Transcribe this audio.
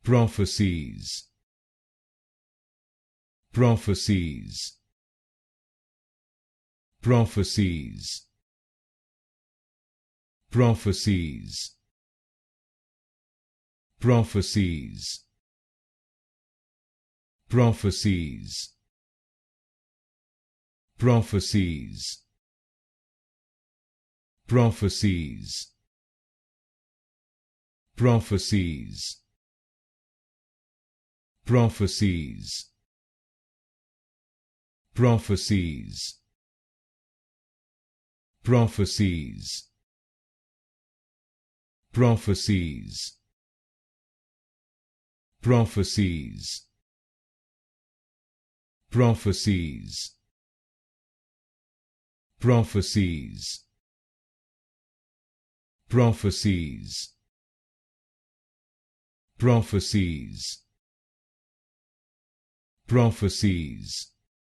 Prophecies. Prophecies. Prophecies. Prophecies. Prophecies. Prophecies. Prophecies. Prophecies. Prophecies. Prophecies. Prophecies. Prophecies. Prophecies. Prophecies. Prophecies. Prophecies. Prophecies. Prophecies. Prophecies.